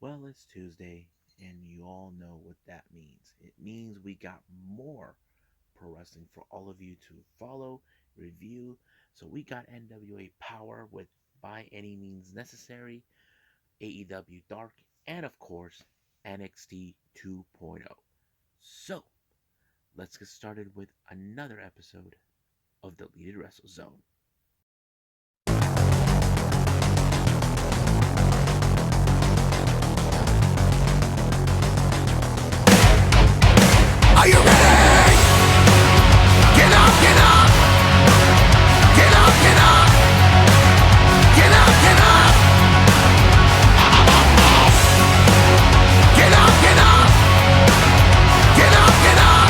Well, it's Tuesday, and you all know what that means. It means we got more pro wrestling for all of you to follow, review. So we got NWA Powerrr with By Any Means Necessary, AEW Dark, and of course, NXT 2.0. So let's get started with another episode of Deleted Wrestle Zone. Are you ready? Get up, get up! Get up, get up! Get up, get up! Get up, get up! Get up, get up!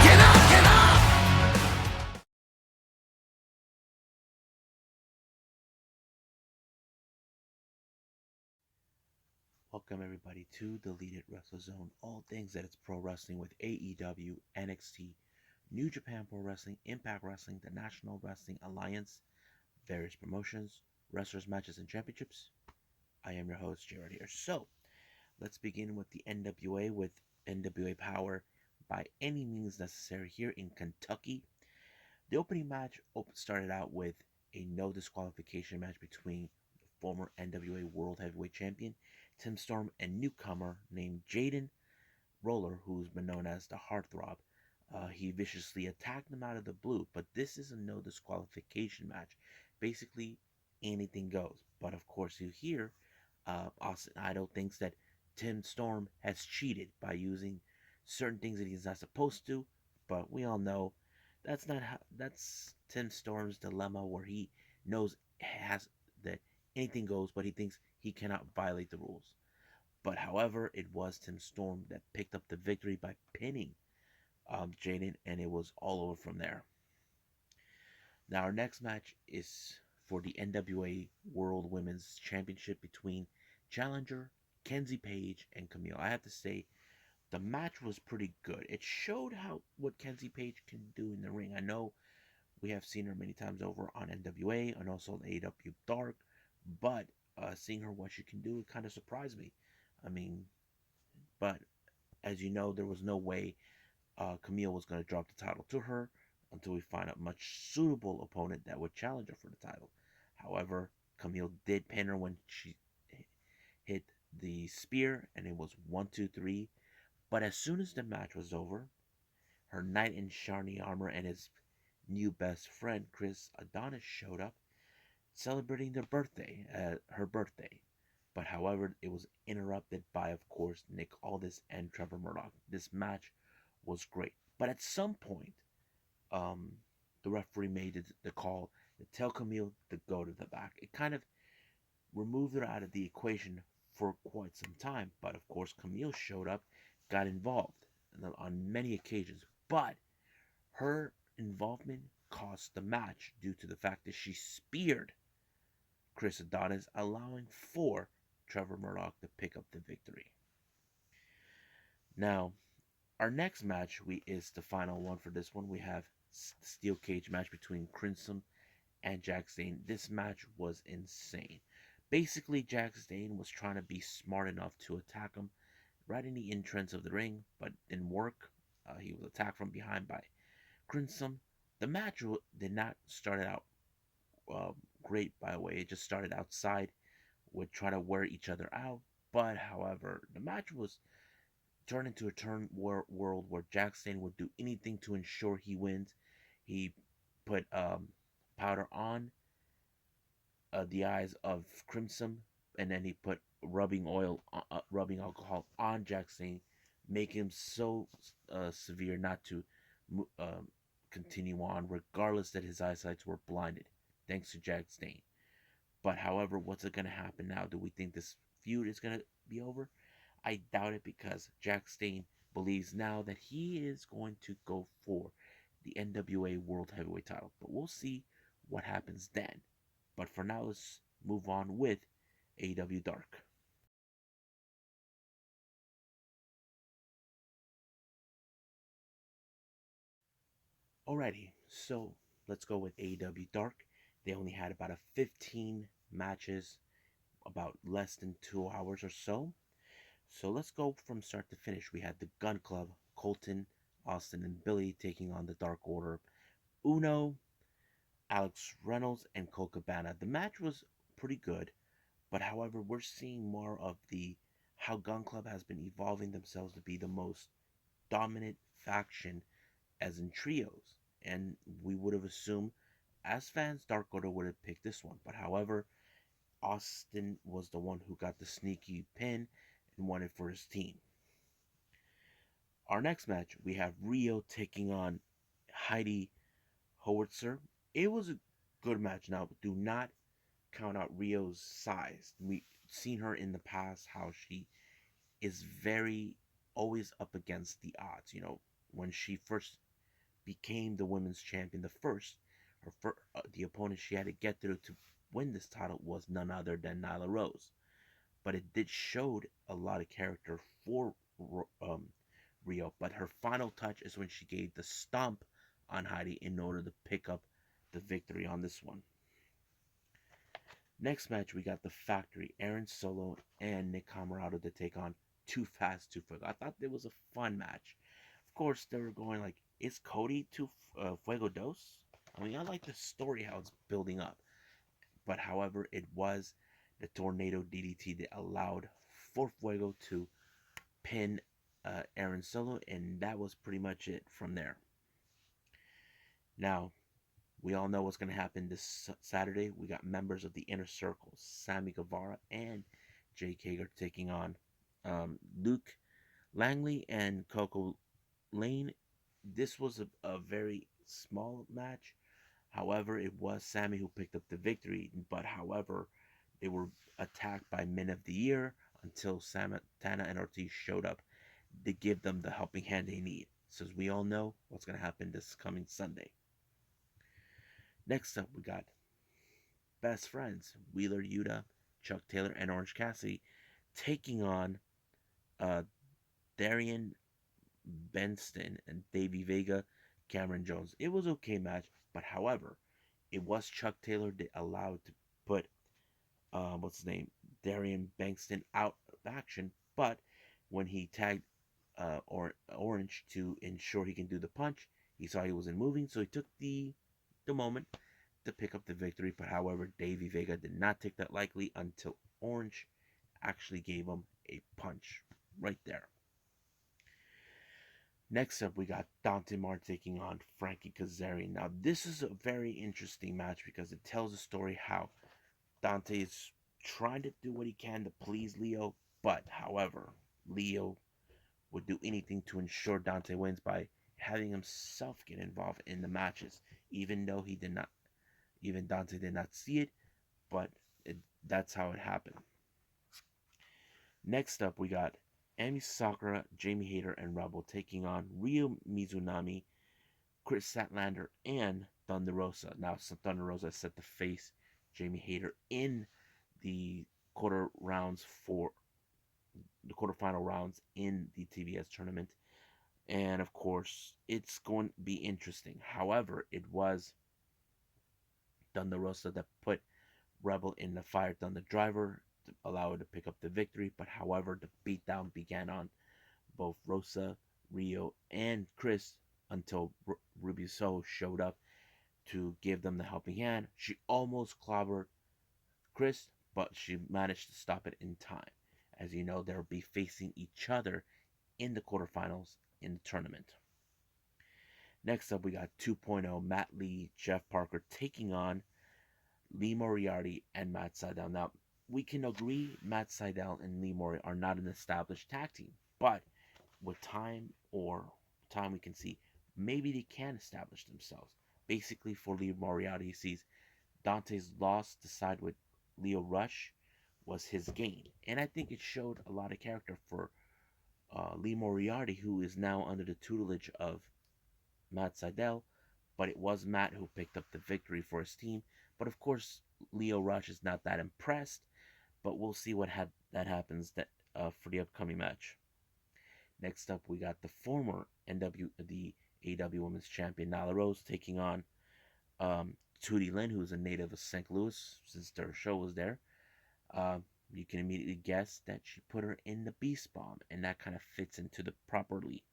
Get up, get up! Welcome everybody to Deleted Wrestle Zone, all things that it's pro wrestling with AEW, NXT, New Japan Pro Wrestling, Impact Wrestling, the National Wrestling Alliance, various promotions, wrestlers, matches, and championships. I am your host, Jared here. So, let's begin with the NWA with NWA Powerrr by any means necessary here in Kentucky. The opening match started out with a no disqualification match between the former NWA World Heavyweight Champion Tim Storm and newcomer named Jaden Roller, who's been known as the Heartthrob. He viciously attacked him out of the blue, but this is a no disqualification match. Basically, anything goes. But of course, you hear Austin Idol thinks that Tim Storm has cheated by using certain things that he's not supposed to. But we all know that's not how. That's Tim Storm's dilemma, where he knows has that anything goes, but he thinks he cannot violate the rules. But however, it was Tim Storm that picked up the victory by pinning Jaden, and it was all over from there. Now, our next match is for the NWA World Women's Championship between challenger Kenzie Page and Camille. I have to say, the match was pretty good. It showed how what Kenzie Page can do in the ring. I know we have seen her many times over on NWA and also on AEW Dark, but seeing her what she can do, it kind of surprised me. I mean, but as you know, there was no way Camille was going to drop the title to her until we find a much suitable opponent that would challenge her for the title. However, Camille did pin her when she hit the spear, and it was 1, 2, 3. But as soon as the match was over, her knight in shiny armor and his new best friend Chris Adonis showed up, celebrating her birthday. But however, it was interrupted by, of course, Nick Aldis and Trevor Murdoch. This match was great, but at some point, um, the referee made the call to tell Camille to go to the back. It kind of removed her out of the equation for quite some time. But of course, Camille showed up, got involved on many occasions. But her involvement cost the match due to the fact that she speared Chris Adonis, allowing for Trevor Murdoch to pick up the victory. Now, our next match is the final one for this one. We have steel cage match between Crimson and Jack Stane. This match was insane. Basically, Jack Stane was trying to be smart enough to attack him right in the entrance of the ring, but didn't work. He was attacked from behind by Crimson. The match did not start out great, by the way. It just started outside, would try to wear each other out. But however, the match was turned into a world where Jack Stane would do anything to ensure he wins. He put powder on the eyes of Crimson, and then he put rubbing alcohol on Jack Stane, make him so severe not to uh, continue on, regardless that his eyesights were blinded, thanks to Jack Stane. But however, what's going to happen now? Do we think this feud is going to be over? I doubt it, because Jack Stane believes now that he is going to go for the NWA World Heavyweight title. But we'll see what happens then. But for now, let's move on with AEW Dark. Alrighty, so let's go with AEW Dark. They only had about a 15 matches about less than 2 hours or so. So let's go from start to finish. We had the Gun Club, Colton, Austin, and Billy taking on the Dark Order, Uno, Alex Reynolds, and Cole Cabana. The match was pretty good, but however, we're seeing more of the how Gun Club has been evolving themselves to be the most dominant faction as in trios. And we would have assumed, as fans, Dark Order would have picked this one. But however, Austin was the one who got the sneaky pin and won it for his team. Our next match, we have Rio taking on Heidi Howitzer. It was a good match. Now, do not count out Rio's size. We've seen her in the past, how she is very always up against the odds. When she first became the women's champion, the opponent she had to get through to win this title was none other than Nyla Rose. But it did showed a lot of character for um, Rio. But her final touch is when she gave the stomp on Heidi in order to pick up the victory on this one. Next match, we got the Factory, Aaron Solo and Nick Camarado to take on Too Fast, Too Fuego. I thought it was a fun match. Of course, they were going like, is Cody Too Fuego Dos? I mean, I like the story, how it's building up. But however, it was the Tornado DDT that allowed for Fuego to pin Aaron Solo, and that was pretty much it from there. Now, we all know what's going to happen this Saturday. We got members of the Inner Circle, Sammy Guevara and Jake Hager, taking on Luke Langley and Coco Lane. This was a very small match. However, it was Sammy who picked up the victory. But however, they were attacked by Men of the Year until Santana and Ortiz showed up to give them the helping hand they need. So as we all know what's going to happen this coming Sunday. Next up, we got Best Friends, Wheeler Yuta, Chuck Taylor, and Orange Cassidy taking on uh, Darian Benston and Davey Vega, Cameron Jones. It was okay match, but however, it was Chuck Taylor that allowed to put what's his name, Darian Bankston out of action. But when he tagged Orange to ensure he can do the punch, he saw he wasn't moving, so he took the moment to pick up the victory. But however, Davey Vega did not take that lightly until Orange actually gave him a punch right there. Next up, we got Dante Martin taking on Frankie Kazarian. Now, this is a very interesting match because it tells a story how Dante is trying to do what he can to please Leo, but however, Leo would do anything to ensure Dante wins by having himself get involved in the matches, even though he did not, even Dante did not see it, but that's how it happened. Next up, we got Emi Sakura, Jamie Hayter, and Rebel taking on Ryo Mizunami, Chris Statlander, and Thunder Rosa. Now, Thunder Rosa is set to face Jamie Hayter in the quarterfinal rounds in the TBS tournament. And of course, it's going to be interesting. However, it was Thunder Rosa that put Rebel in the Fire Thunder driver to allow her to pick up the victory. But however, the beatdown began on both Rosa, Rio, and Chris until Ruby Soho showed up to give them the helping hand. She almost clobbered Chris, but she managed to stop it in time. As you know, they'll be facing each other in the quarterfinals in the tournament. Next up, we got 2.0, Matt Lee, Jeff Parker taking on Lee Moriarty and Matt Sydal. Now, we can agree Matt Sydal and Lee Moriarty are not an established tag team, but with time we can see maybe they can establish themselves. Basically, for Lee Moriarty, he sees Dante's loss to side with Leo Rush was his gain. And I think it showed a lot of character for Lee Moriarty, who is now under the tutelage of Matt Sydal. But it was Matt who picked up the victory for his team. But of course, Leo Rush is not that impressed. But we'll see what that happens for the upcoming match. Next up, we got the former the AEW Women's Champion Nyla Rose taking on Tootie Lynn, who's a native of St. Louis since their show was there. You can immediately guess that she put her in the Beast Bomb, and that kind of fits into the properly.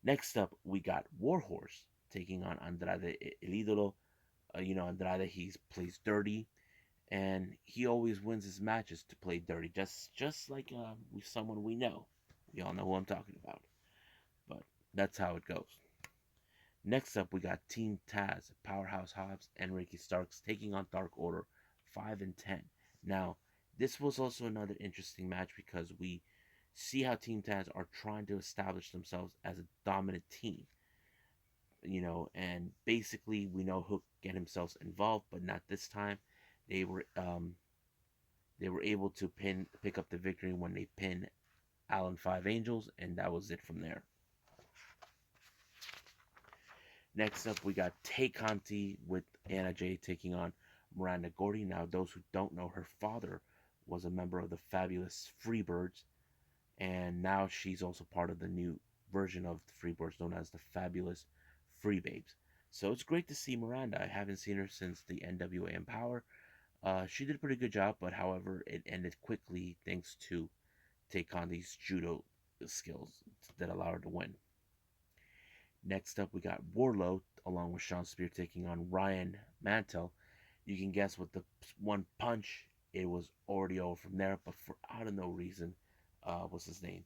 Next up, we got Warhorse taking on Andrade El Idolo. Andrade, he plays dirty, and he always wins his matches to play dirty, just like someone we know. We all know who I'm talking about, but that's how it goes. Next up, we got Team Taz, Powerhouse Hobbs, and Ricky Starks taking on Dark Order 5 and 10. Now, this was also another interesting match because we see how Team Taz are trying to establish themselves as a dominant team. And basically we know Hook get himself involved, but not this time. They were um, they were able to pick up the victory when they pinned Allen Five Angels, and that was it from there. Next up, we got Tay Conti with Anna Jay taking on Miranda Gordy. Now, those who don't know, her father was a member of the Fabulous Freebirds, and now she's also part of the new version of the Freebirds known as the Fabulous Freebabes. So it's great to see Miranda. I haven't seen her since the NWA Powerrr. She did a pretty good job, but however, it ended quickly thanks to Tay Conti's judo skills that allowed her to win. Next up, we got Warlow along with Sean Spear taking on Ryan Mantel. You can guess with the one punch, it was already over from there, but for out of no reason, what's his name?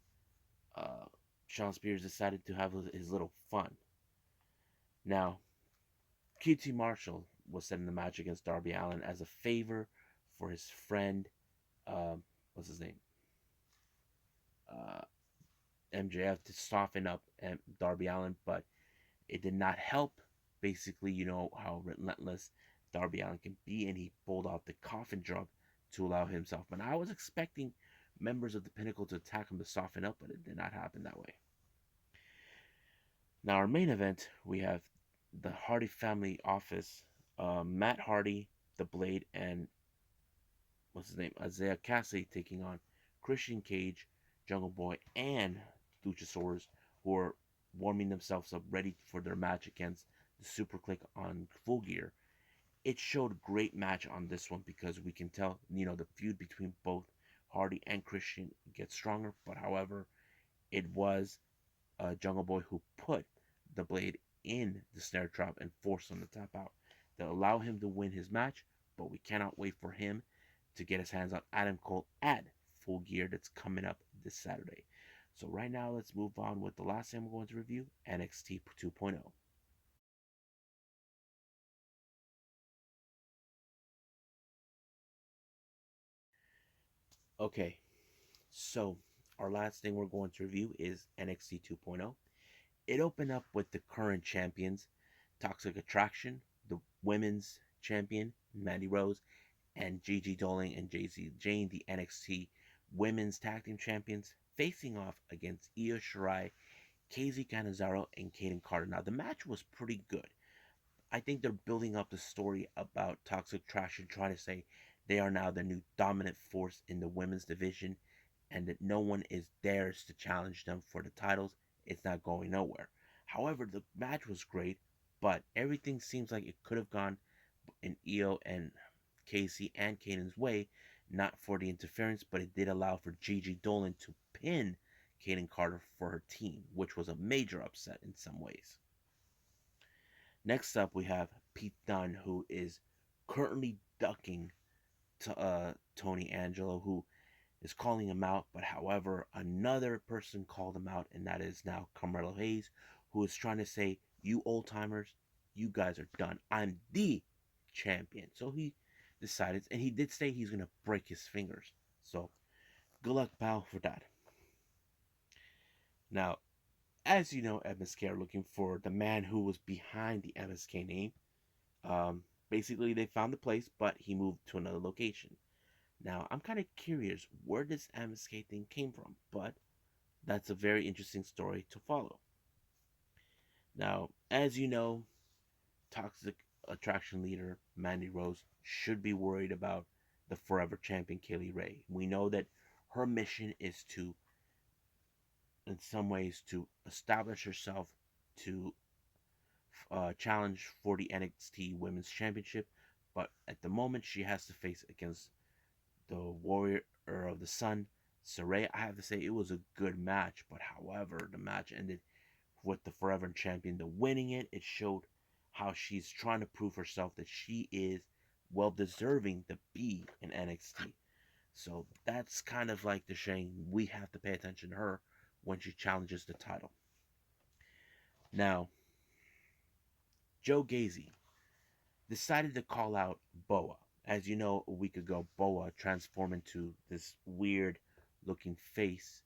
Uh, Sean Spears decided to have his little fun. Now, QT Marshall was set in the match against Darby Allin as a favor for his friend, what's his name? Uh, MJF to soften up Darby Allin, but it did not help. Basically, you know how relentless Darby Allin can be, and he pulled out the coffin drop to allow himself. But I was expecting members of the Pinnacle to attack him to soften up, but it did not happen that way. Now, our main event, we have the Hardy family office, Matt Hardy, The Blade, and what's his name, Isaiah Cassidy taking on Christian Cage, Jungle Boy, and Luchasaurus, who are warming themselves up ready for their match against the Super Click on Full Gear. It showed a great match on this one because we can tell, the feud between both Hardy and Christian gets stronger. But however, it was Jungle Boy who put the Blade in the snare trap and forced him to tap out to allow him to win his match. But we cannot wait for him to get his hands on Adam Cole at Full Gear that's coming up this Saturday. So right now, let's move on with the last thing we're going to review, NXT 2.0. Okay, so our last thing we're going to review is NXT 2.0. It opened up with the current champions, Toxic Attraction, the women's champion, Mandy Rose, and Gigi Doling and Jay-Z Jane, the NXT women's tag team champions, facing off against Io Shirai, KZ Canizaro, and Kaden Carter. Now, the match was pretty good. I think they're building up the story about Toxic Trash and trying to say they are now the new dominant force in the women's division and that no one is dares to challenge them for the titles. It's not going nowhere. However, the match was great, but everything seems like it could have gone in Io and Casey and Caden's way, not for the interference, but it did allow for Gigi Dolan to pin Caden Carter for her team, which was a major upset in some ways. Next up, we have Pete Dunne, who is currently ducking Tony Angelo, who is calling him out. But however, another person called him out, and that is now Carmelo Hayes, who is trying to say, "You old timers, you guys are done. I'm the champion." So he decided, and he did say he's gonna break his fingers. So good luck, pal, for that. Now, as you know, MSK are looking for the man who was behind the MSK name. Basically, they found the place, but he moved to another location. Now, I'm kind of curious where this MSK thing came from, but that's a very interesting story to follow. Now, as you know, Toxic Attraction leader Mandy Rose should be worried about the forever champion Kaylee Ray. We know that her mission is to, in some ways, to establish herself to challenge for the NXT Women's Championship, but at the moment she has to face against the Warrior of the Sun, Saray. I have to say it was a good match, but however, the match ended with the Forever Champion the winning it. It showed how she's trying to prove herself that she is well deserving to be in NXT. So that's kind of like the shame we have to pay attention to her when she challenges the title. Now, Joe Gacy decided to call out Boa. As you know, a week ago, Boa transformed into this weird looking face,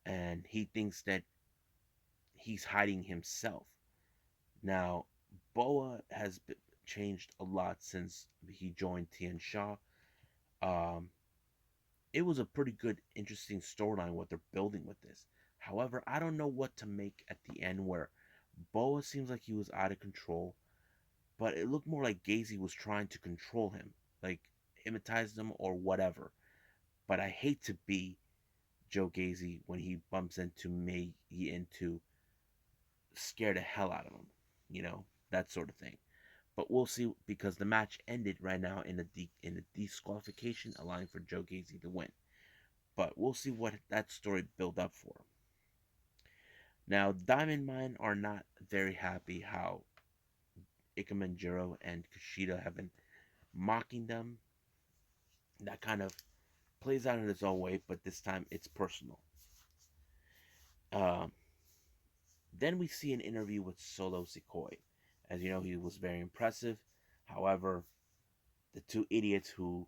and he thinks that he's hiding himself. Now, Boa has changed a lot since he joined Tian Sha. Um, it was a pretty good, interesting storyline what they're building with this. However, I don't know what to make at the end where Boa seems like he was out of control, but it looked more like Gacy was trying to control him, like hypnotize him or whatever. But I hate to be Joe Gacy when he bumps into me, into scare the hell out of him, you know, that sort of thing. But we'll see because the match ended right now in a disqualification, allowing for Joe Gacy to win. But we'll see what that story build up for. Now, Diamond Mine are not very happy how Ikemenjiro and Kushida have been mocking them. That kind of plays out in its own way, but this time it's personal. Um, then we see an interview with Solo Sikoa. As you know, he was very impressive. However, the two idiots who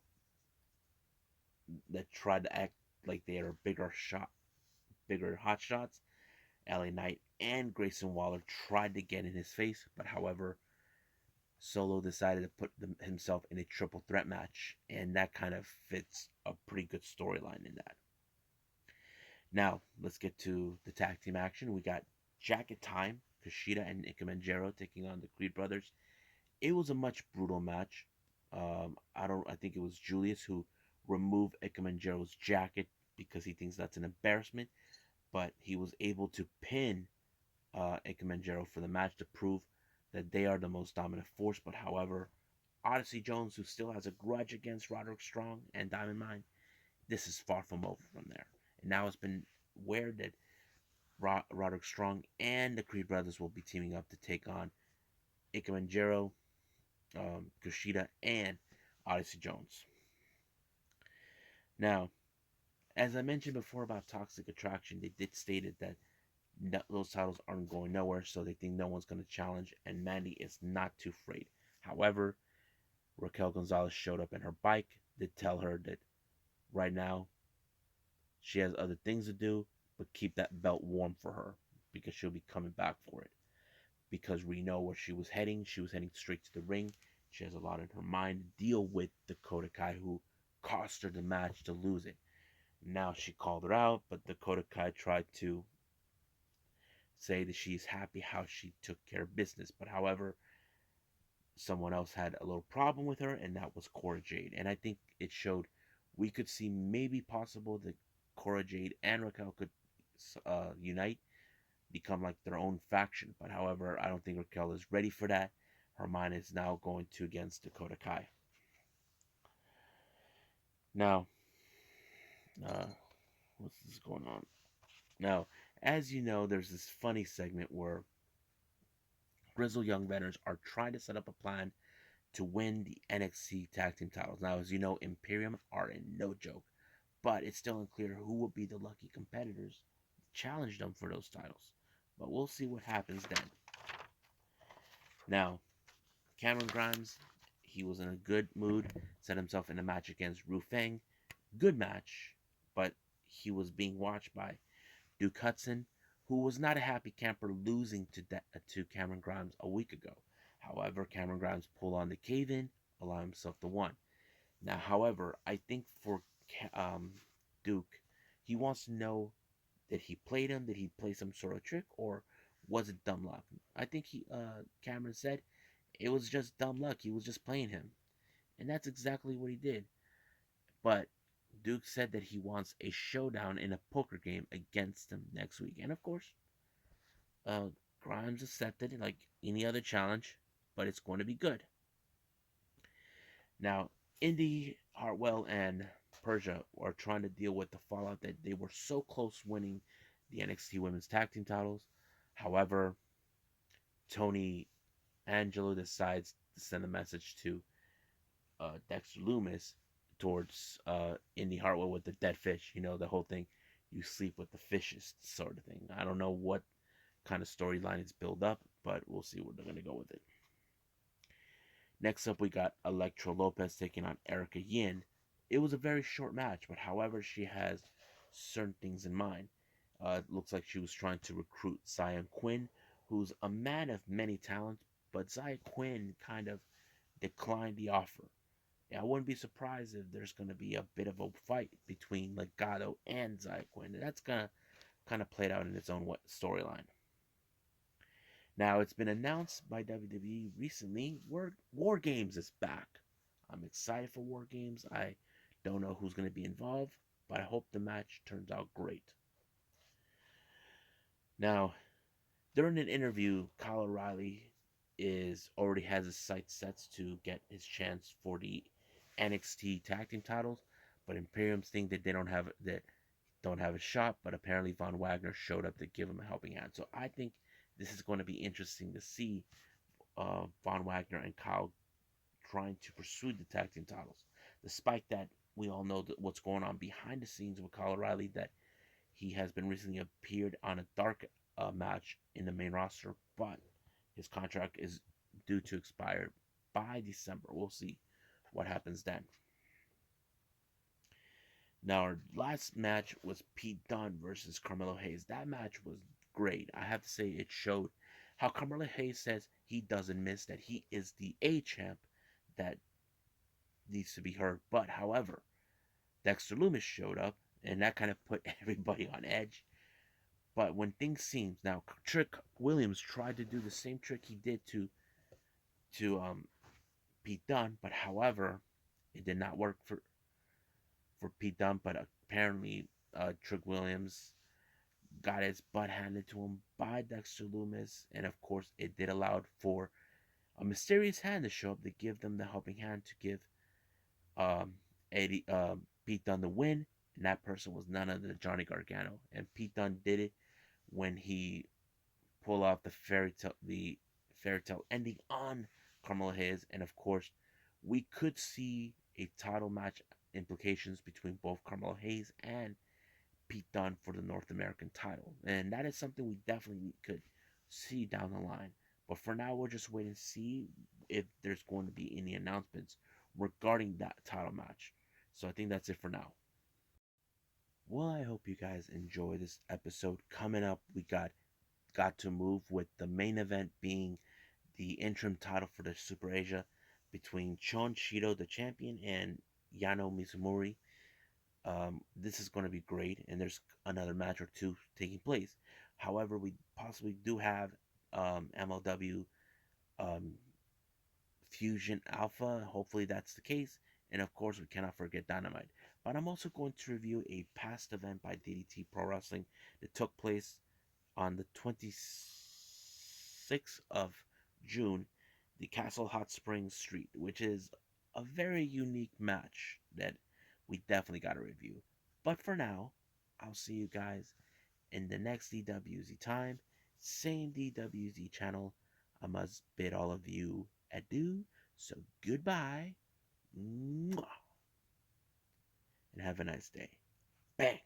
that tried to act like they are bigger hot shots, LA Knight and Grayson Waller tried to get in his face, but however, Solo decided to put himself in a triple threat match, and that kind of fits a pretty good storyline in that. Now, let's get to the tag team action. We got Jacket Time, Kushida and Ikemenjiro taking on the Creed brothers. It was a much brutal match. I think it was Julius who removed Ikemenjiro's jacket because he thinks that's an embarrassment, but he was able to pin Ikemenjiro for the match to prove that they are the most dominant force. But however, Odyssey Jones, who still has a grudge against Roderick Strong and Diamond Mine, this is far from over from there. And now it's been word that Roderick Strong and the Creed brothers will be teaming up to take on Ikemenjiro, Kushida, and Odyssey Jones. Now, as I mentioned before about Toxic Attraction, they did stated that those titles aren't going nowhere, so they think no one's going to challenge, and Mandy is not too afraid. However, Raquel Gonzalez showed up in her bike, did tell her that right now she has other things to do, but keep that belt warm for her because she'll be coming back for it. Because we know where she was heading. She was heading straight to the ring. She has a lot in her mind to deal with Dakota Kai, who cost her the match to lose it. Now she called her out, but Dakota Kai tried to say that she's happy how she took care of business. But however, someone else had a little problem with her, and that was Cora Jade. And I think it showed we could see maybe possible that Cora Jade and Raquel could unite, become like their own faction. But however, I don't think Raquel is ready for that. Her mind is now going to against Dakota Kai. Now, uh, what's going on? Now, as you know, there's this funny segment where Grizzle Young Veterans are trying to set up a plan to win the NXT Tag Team titles. Now, as you know, Imperium are in no joke, but it's still unclear who will be the lucky competitors to challenge them for those titles. But we'll see what happens then. Now, Cameron Grimes, he was in a good mood, set himself in a match against Ru Feng. Good match, but he was being watched by Duke Hudson, who was not a happy camper losing to Cameron Grimes a week ago. However, Cameron Grimes pulled on the cave-in, allowing himself to win. Now, however, I think for Duke, he wants to know that he played him, did he play some sort of trick, or was it dumb luck? I think Cameron said it was just dumb luck. He was just playing him, and that's exactly what he did. But Duke said that he wants a showdown in a poker game against him next week, and of course, Grimes accepted it like any other challenge, but it's going to be good. Now, Indy Hartwell and Persia are trying to deal with the fallout that they were so close winning the NXT Women's Tag Team titles. However, Tony Angelo decides to send a message to Dexter Loomis towards Indy Hartwell with the dead fish. You know, the whole thing. You sleep with the fishes, sort of thing. I don't know what kind of storyline it's built up, but we'll see where they're going to go with it. Next up, we got Elektra Lopez taking on Erica Yin. It was a very short match, but however, she has certain things in mind. It looks like she was trying to recruit Zion Quinn, who's a man of many talents, but Zion Quinn kind of declined the offer. Yeah, I wouldn't be surprised if there's going to be a bit of a fight between Legado and Zion Quinn. That's going to kind of play it out in its own storyline. Now, it's been announced by WWE recently, War Games is back. I'm excited for War Games. I don't know who's going to be involved, but I hope the match turns out great. Now, during an interview, Kyle O'Reilly already has his sights set to get his chance for the NXT Tag Team titles, but Imperium's think that they don't have a shot. But apparently Von Wagner showed up to give him a helping hand. So I think this is going to be interesting to see Von Wagner and Kyle trying to pursue the tag team titles, despite that we all know that what's going on behind the scenes with Kyle O'Reilly, that he has been recently appeared on a Dark match in the main roster, but his contract is due to expire by December. We'll see what happens then. Now, our last match was Pete Dunne versus Carmelo Hayes. That match was great. I have to say, it showed how Carmelo Hayes says he doesn't miss, that he is the A champ that needs to be heard. But, however, Dexter Loomis showed up, and that kind of put everybody on edge. But when things seemed, now Trick Williams tried to do the same trick he did to Pete Dunne, but however, it did not work for Pete Dunne. But apparently, Trick Williams got his butt handed to him by Dexter Loomis, and of course, it did allow for a mysterious hand to show up to give them the helping hand to give Eddie Pete Dunne the win, and that person was none other than Johnny Gargano. And Pete Dunne did it when he pulled off the fairy tale ending on Carmelo Hayes, and of course, we could see a title match implications between both Carmelo Hayes and Pete Dunne for the North American title, and that is something we definitely could see down the line. But for now, we're just waiting to see if there's going to be any announcements regarding that title match. So I think that's it for now. Well, I hope you guys enjoy this episode. Coming up, we got to move with the main event being the interim title for the Super Asia between Chon Shido, the champion, and Yano Mizumori. This is going to be great, and there's another match or two taking place. However, we possibly do have MLW um, Fusion Alpha. Hopefully, that's the case. And of course, we cannot forget Dynamite. But I'm also going to review a past event by DDT Pro Wrestling that took place on the 26th of June, the Castle Hot Springs Street, which is a very unique match that we definitely got to review. But for now, I'll see you guys in the next DWZ time, same DWZ channel. I must bid all of you adieu. So goodbye. Mwah. And have a nice day. Bang.